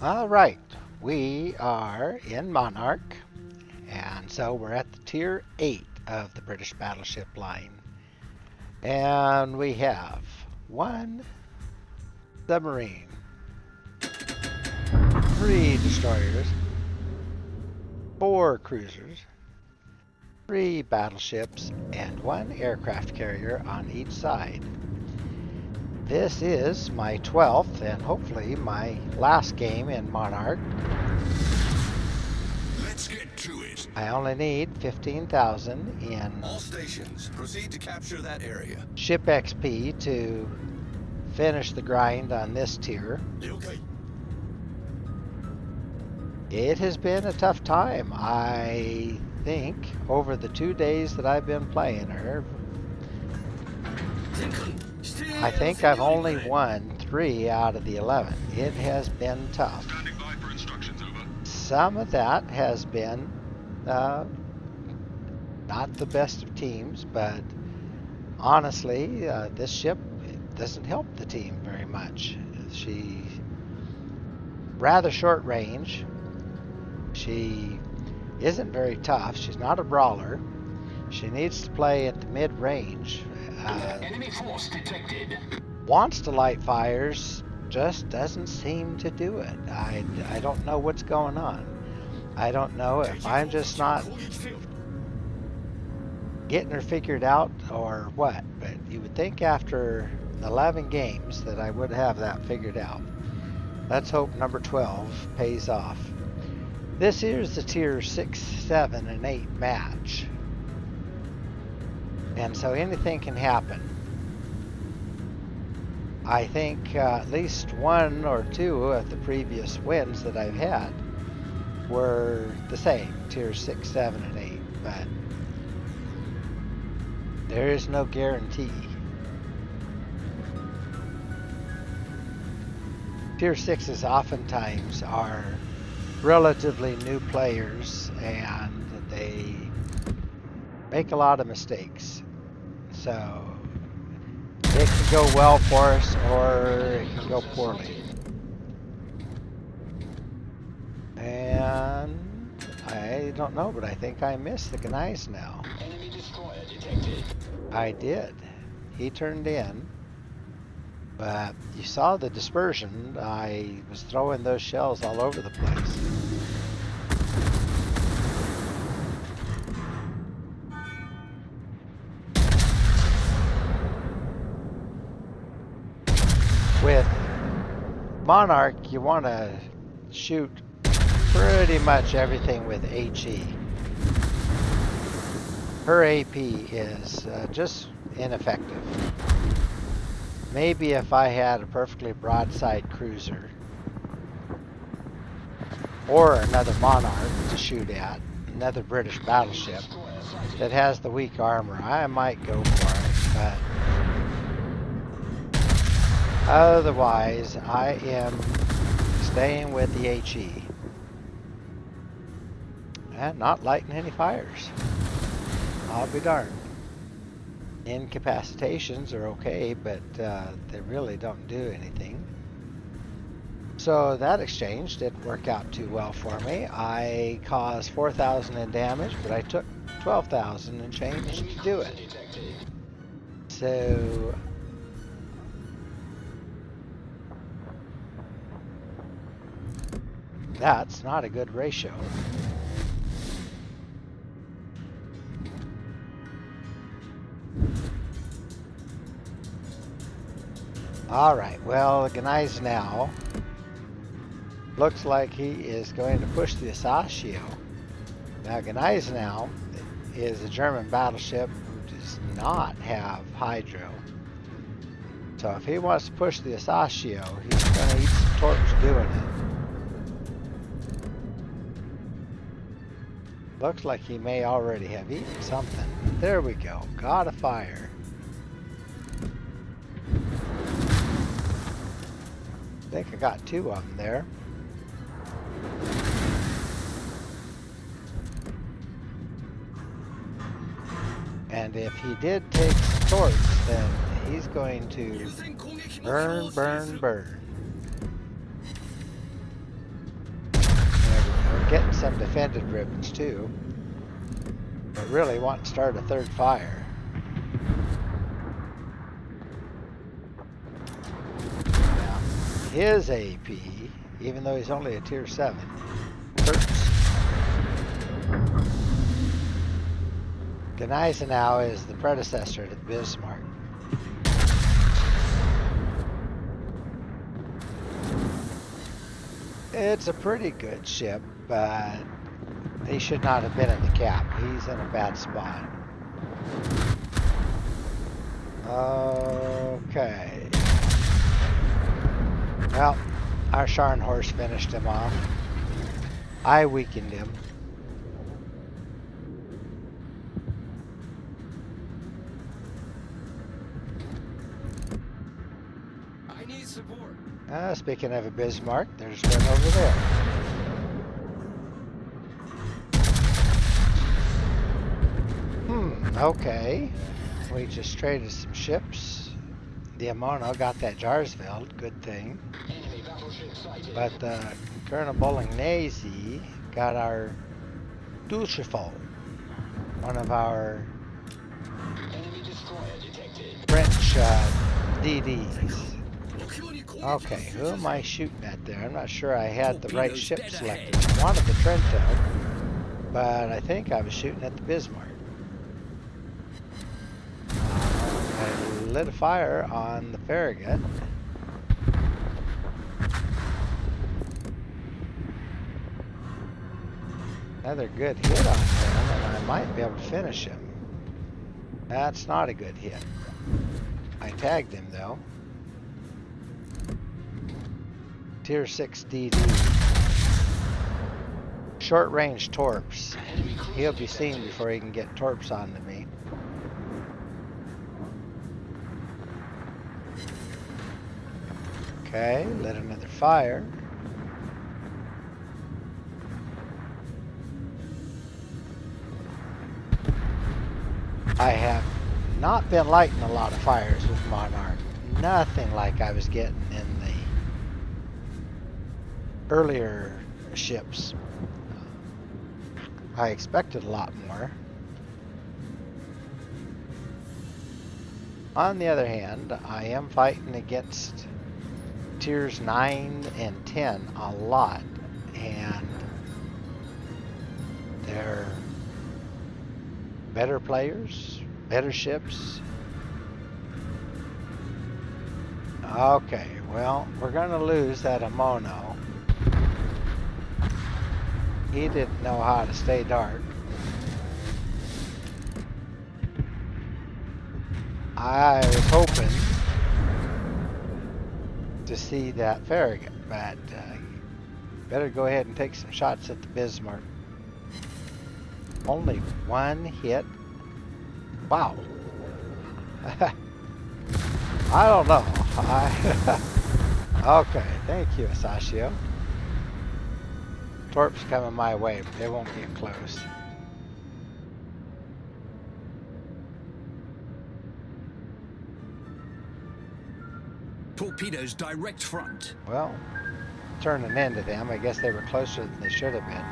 All right, we are in Monarch, and so we're at the tier 8 of the British battleship line. And we have one submarine, three destroyers, four cruisers, three battleships, and one aircraft carrier on each side. This is my 12th and hopefully my last game in Monarch. Let's get to it. I only need 15,000 in All stations, proceed to capture that area. ship XP to finish the grind on this tier. Okay. It has been a tough time. I think over the 2 days that I've been playing her, I think I've only won 3 out of the 11. It has been tough. Standing by for instructions, over. Some of that has been not the best of teams, but honestly, this ship doesn't help the team very much. She's rather short range. She isn't very tough. She's not a brawler. She needs to play at the mid-range. Enemy force detected. Wants to light fires, just doesn't seem to do it. I don't know what's going on. I don't know if I'm just not getting her figured out or what, but you would think after 11 games that I would have that figured out. Let's hope number 12 pays off. This here's the tier 6, 7, and 8 match. And so anything can happen. I think at least 1 or 2 of the previous wins that I've had were the same, tier 6, 7, and 8, but there is no guarantee. Tier 6s oftentimes are relatively new players and they make a lot of mistakes. So it can go well for us or it can go poorly. And I don't know, but I think I missed the Gneiss now. Enemy destroyer detected. I did. He turned in. But you saw the dispersion. I was throwing those shells all over the place. With Monarch, you want to shoot pretty much everything with HE. Her AP is just ineffective. Maybe if I had a perfectly broadside cruiser or another Monarch to shoot at, another British battleship that has the weak armor, I might go for it, but otherwise I am staying with the HE and not lighting any fires. I'll be darned. Incapacitations are okay, but they really don't do anything. So that exchange didn't work out too well for me. I caused 4,000 in damage, but I took 12,000 and change to do it. So that's not a good ratio. Alright, well, Gneiss now looks like he is going to push the Asashio. Now, Gneiss now is a German battleship who does not have hydro. So if he wants to push the Asashio, he's going to eat some torch doing it. Looks like he may already have eaten something. There we go. Got a fire. I think I got 2 of them there. And if he did take some torch, then he's going to burn, burn, burn. some defended ribbons too. But really want to start a third fire. Now, his AP, even though he's only a tier 7, hurts. Gneisenau is the predecessor to the Bismarck. It's a pretty good ship, but he should not have been in the cap. He's in a bad spot. Okay. Well, our Scharnhorst finished him off. I weakened him. I need support. Speaking of a Bismarck, there's one over there. Okay. We just traded some ships. The Amono got that Jarsveld, good thing. Enemy battleship sighted. But Colonel Bolognese got our Dulcifol, one of our Enemy destroyer detected. French DDs. Okay, who am I shooting at there? I'm not sure I had the right ship selected. I wanted the Trento, but I think I was shooting at the Bismarck. I lit a fire on the Farragut. Another good hit on him, and I might be able to finish him. That's not a good hit. I tagged him though. Tier 6 DD. Short range torps. He'll be seen before he can get torps onto me. Okay, lit another fire. I have not been lighting a lot of fires with Monarch. Nothing like I was getting in the earlier ships. I expected a lot more. On the other hand, I am fighting against tiers 9 and 10 a lot, and they're better players, better ships. Okay, well, we're going to lose that Amono. He didn't know how to stay dark. I was hoping to see that Farragut, but better go ahead and take some shots at the Bismarck. Only one hit. Wow. I don't know. Okay, thank you, Asashio. Torps coming my way, but they won't get close. Torpedoes direct front. Well, turning into them, I guess they were closer than they should have been.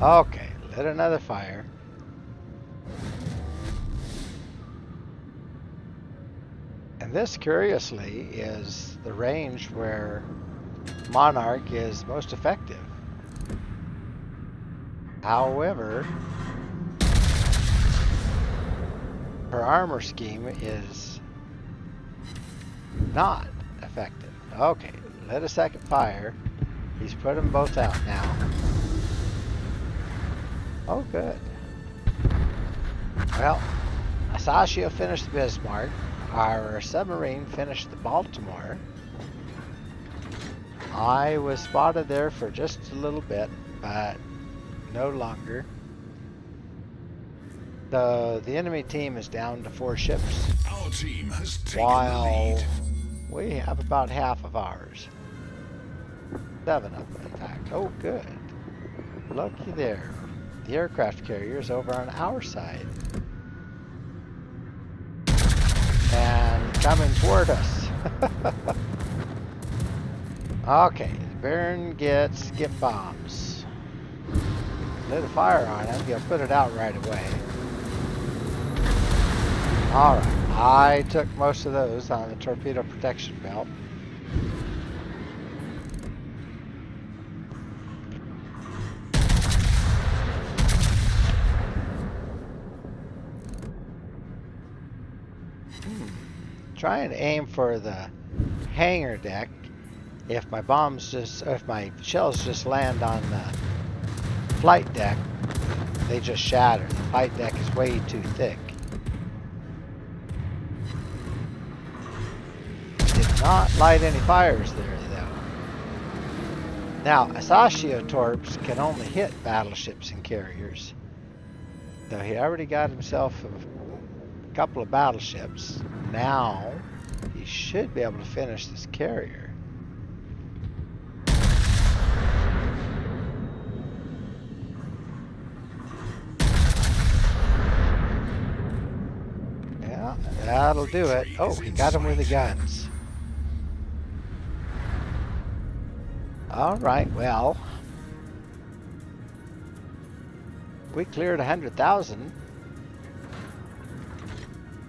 Okay, lit another fire. And this, curiously, is the range where Monarch is most effective. However, her armor scheme is not effective. Okay, lit a second fire. He's put them both out now. Oh, good. Well, Asashio finished the Bismarck. Our submarine finished the Baltimore. I was spotted there for just a little bit, but no longer. The enemy team is down to 4 ships. Our team has taken while the lead. we have about half of ours. 7 of them, in fact. Oh, good. Looky there. the aircraft carriers over on our side. And coming toward us. Okay, Baron gets skip bombs. Lit a fire on it. He'll put it out right away. Alright, I took most of those on the torpedo protection belt. Try and aim for the hangar deck. If my shells just land on the flight deck, they just shatter. The flight deck is way too thick. Did not light any fires there, though. Now, Asashio torps can only hit battleships and carriers. Though he already got himself a couple of battleships. Now, he should be able to finish this carrier. Yeah, that'll do it. Oh, he got him with the guns. Alright, well, we cleared 100,000.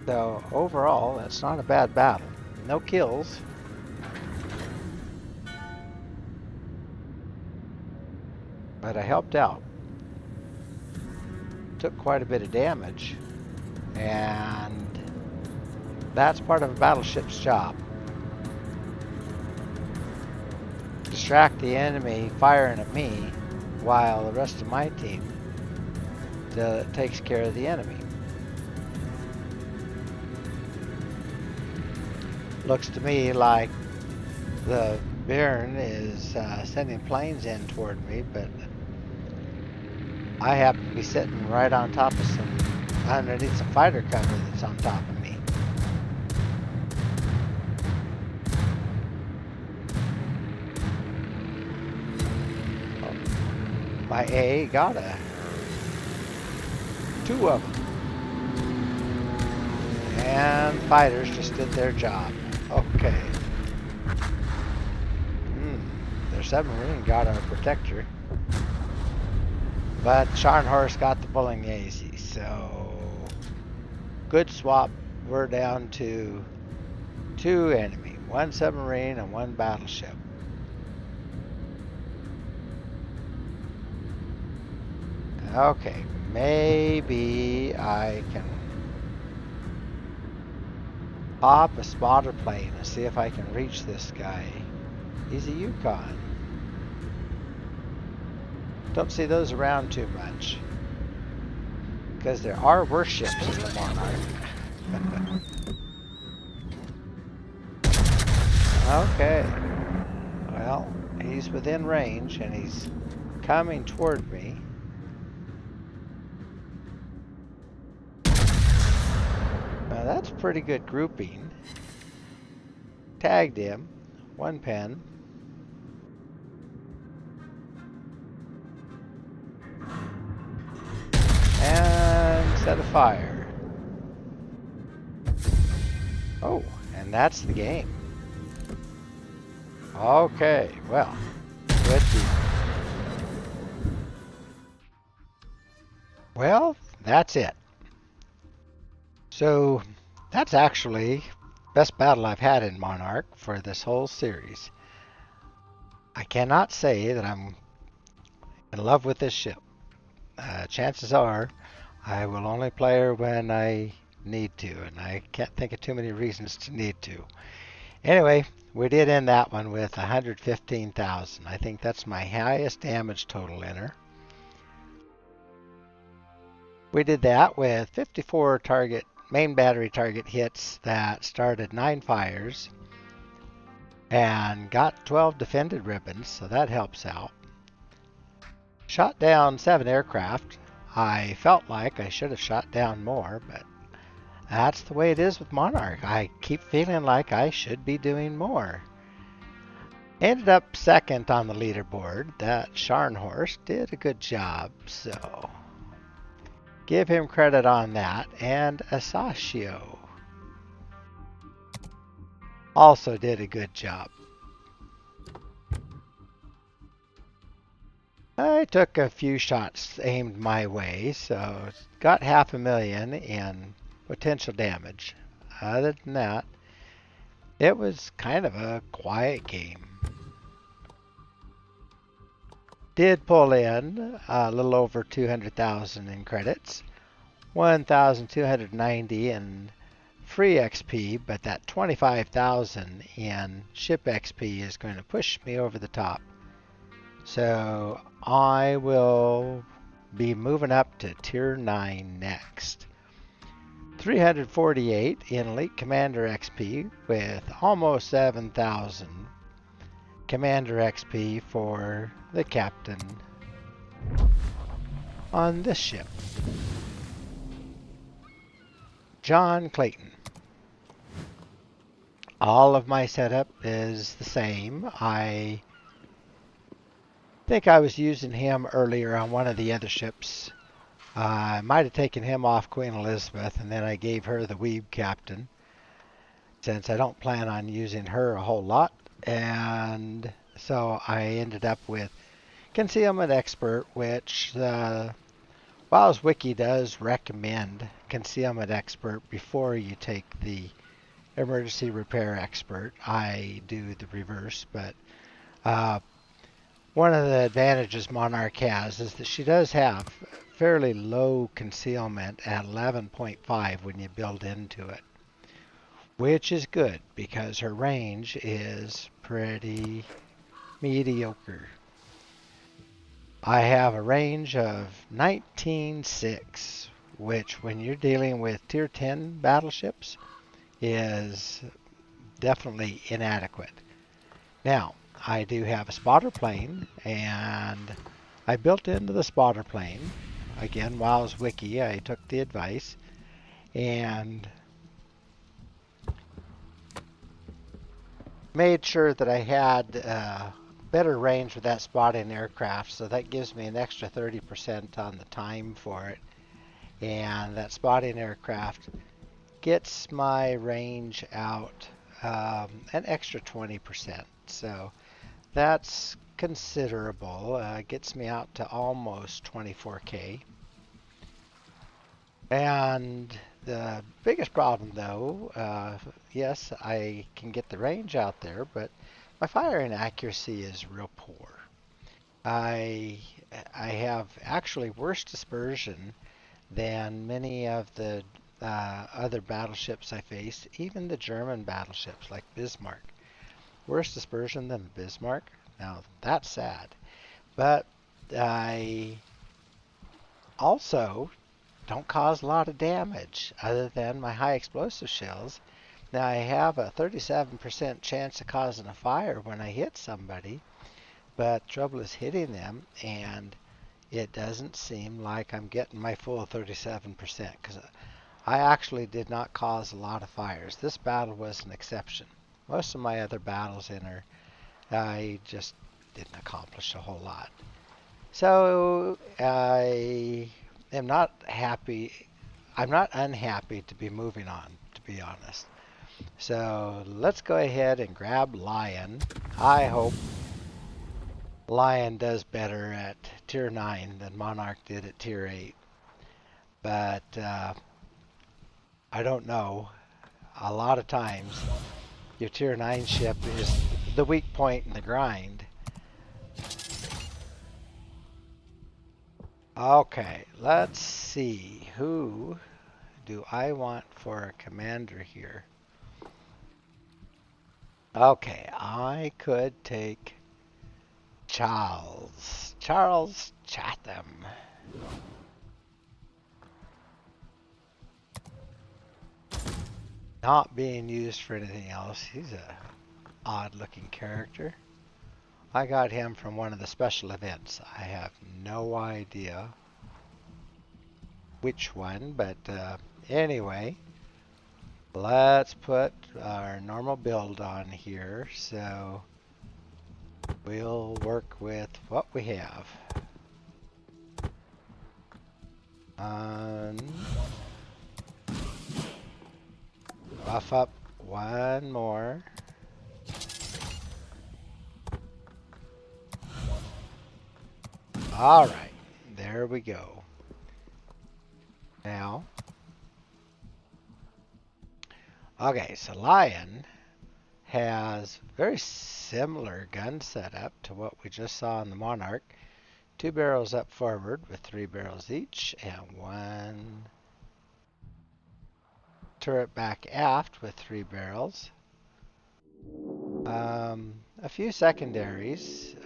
So overall, that's not a bad battle. No kills. But I helped out. Took quite a bit of damage. And that's part of a battleship's job. Distract the enemy firing at me while the rest of my team takes care of the enemy. Looks to me like the Baron is sending planes in toward me, but I happen to be sitting right on top of underneath some fighter cover that's on top of me. Oh, my A got two of them. And fighters just did their job. Okay. Their submarine got our protector. But Scharnhorst got the Bolognese, so good swap. We're down to 2 enemy, 1 submarine and 1 battleship. Okay, maybe I can pop a spotter plane and see if I can reach this guy. He's a Yukon. Don't see those around too much, because there are warships in the Monarch. Okay. Well, he's within range and he's coming toward me. Now that's pretty good grouping. Tagged him. 1 pen. And set a fire. Oh, and that's the game. Okay, well, good deal. Well, that's it. So, that's actually best battle I've had in Monarch for this whole series. I cannot say that I'm in love with this ship. Chances are I will only play her when I need to, and I can't think of too many reasons to need to. Anyway, we did end that one with 115,000. I think that's my highest damage total in her. We did that with 54 main battery target hits that started 9 fires and got 12 defended ribbons, so that helps out. Shot down 7 aircraft. I felt like I should have shot down more, but that's the way it is with Monarch. I keep feeling like I should be doing more. Ended up second on the leaderboard. That Scharnhorst did a good job, so Give him credit on that. And Asashio also did a good job. I took a few shots aimed my way, so got 500,000 in potential damage. Other than that, it was kind of a quiet game. Did pull in a little over 200,000 in credits, 1,290 in free XP, but that 25,000 in ship XP is going to push me over the top. So I will be moving up to tier 9 next. 348 in elite commander XP with almost 7,000 commander XP for the captain on this ship. John Clayton. All of my setup is the same. I think I was using him earlier on one of the other ships. I might have taken him off Queen Elizabeth, and then I gave her the Weeb Captain, since I don't plan on using her a whole lot. And so I ended up with Concealment Expert, which WoW's Wiki does recommend Concealment Expert before you take the Emergency Repair Expert. I do the reverse, but one of the advantages Monarch has is that she does have fairly low concealment at 11.5 when you build into it, which is good because her range is pretty mediocre. I have a range of 19.6, which when you're dealing with tier 10 battleships is definitely inadequate. Now, I do have a spotter plane, and I built into the spotter plane, again, WoW's Wiki, I took the advice, and made sure that I had better range with that spotting aircraft, so that gives me an extra 30% on the time for it. And that spotting aircraft gets my range out an extra 20%. So that's considerable. Gets me out to almost 24K. And the biggest problem, though, yes, I can get the range out there, but my firing accuracy is real poor. I have actually worse dispersion than many of the other battleships I face, even the German battleships like Bismarck. Worse dispersion than the Bismarck. Now that's sad, but I also don't cause a lot of damage other than my high explosive shells. Now I have a 37% chance of causing a fire when I hit somebody, but trouble is hitting them, and it doesn't seem like I'm getting my full 37% because I actually did not cause a lot of fires. This battle was an exception. Most of my other battles in her, I just didn't accomplish a whole lot. So I am not happy. I'm not unhappy to be moving on, to be honest. So let's go ahead and grab Lion. I hope Lion does better at tier 9 than Monarch did at tier 8. But I don't know. A lot of times your tier 9 ship is the weak point in the grind. Okay, let's see. Who do I want for a commander here? Okay, I could take Charles Chatham. Not being used for anything else. He's a odd looking character. I got him from one of the special events. I have no idea which one, but anyway, let's put our normal build on here. So we'll work with what we have. On. Buff up one more. All right, there we go. Now, okay, so Lion has very similar gun setup to what we just saw in the Monarch. 2 barrels up forward with 3 barrels each, and 1 turret back aft with 3 barrels. A few secondaries.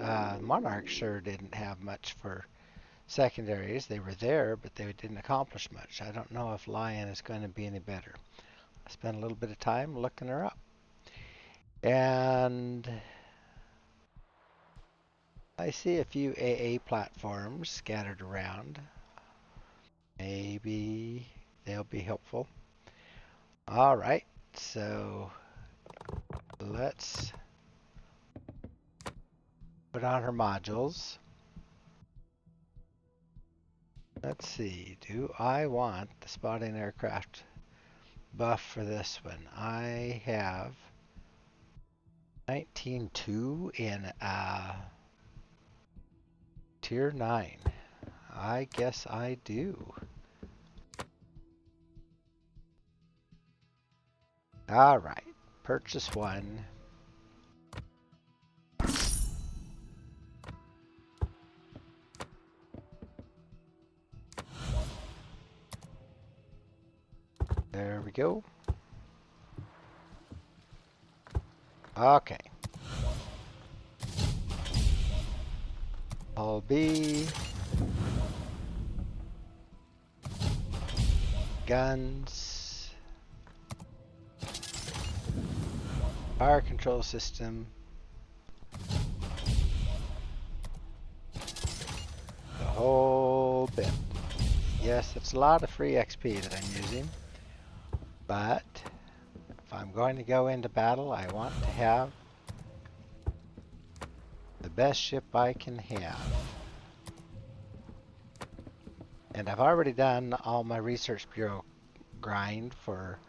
Monarch sure didn't have much for secondaries. They were there, but they didn't accomplish much. I don't know if Lion is going to be any better. I spent a little bit of time looking her up. And I see a few AA platforms scattered around. Maybe they'll be helpful. All right, so let's put on her modules. Let's see, do I want the spotting aircraft buff for this one? I have 19.2 in tier 9. I guess I do. All right, purchase one. There we go. Okay. All B. Guns. Fire control system. The whole bit. Yes, it's a lot of free XP that I'm using. But if I'm going to go into battle, I want to have the best ship I can have. And I've already done all my Research Bureau grind for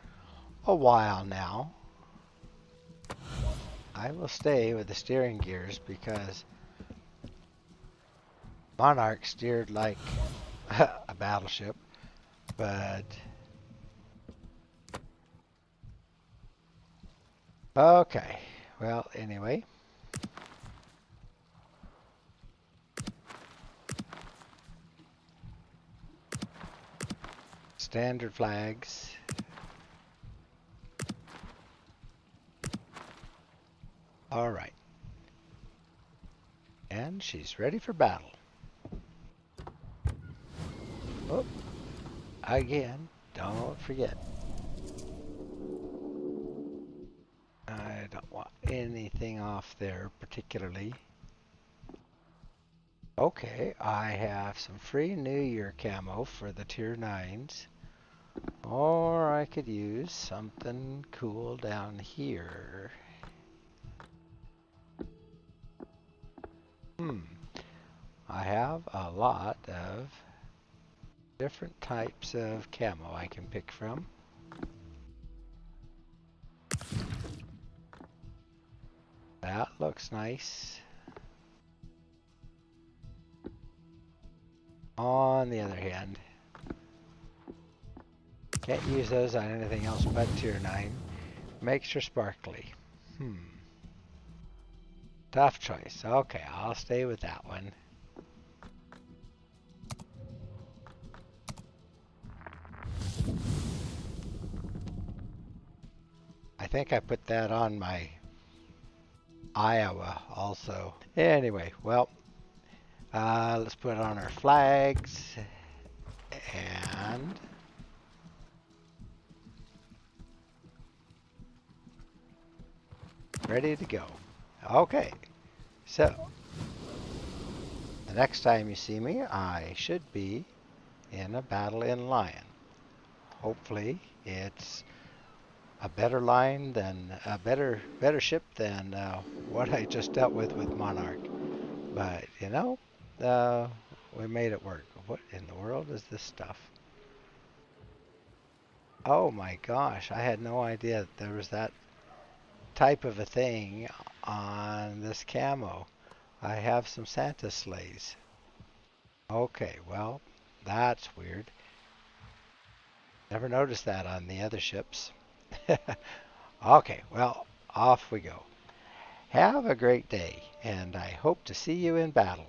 a while now. I will stay with the steering gears because Monarch steered like a battleship, but okay. Well, anyway. Standard flags. All right. And she's ready for battle. Oh, again, don't forget. I don't want anything off there particularly. Okay, I have some free New Year camo for the tier 9s. Or I could use something cool down here. I have a lot of different types of camo I can pick from. That looks nice. On the other hand, can't use those on anything else but tier 9. Makes her sparkly. Tough choice. Okay, I'll stay with that one. I think I put that on my Iowa also. Anyway, well, let's put on our flags and ready to go. Okay, so the next time you see me, I should be in a battle in Lion. Hopefully, it's a better line than a better ship than what I just dealt with Monarch. But you know, we made it work. What in the world is this stuff? Oh my gosh, I had no idea that there was that type of a thing on this camo. I have some Santa sleighs. Okay, well, that's weird. Never noticed that on the other ships. Okay, well, off we go. Have a great day, and I hope to see you in battle.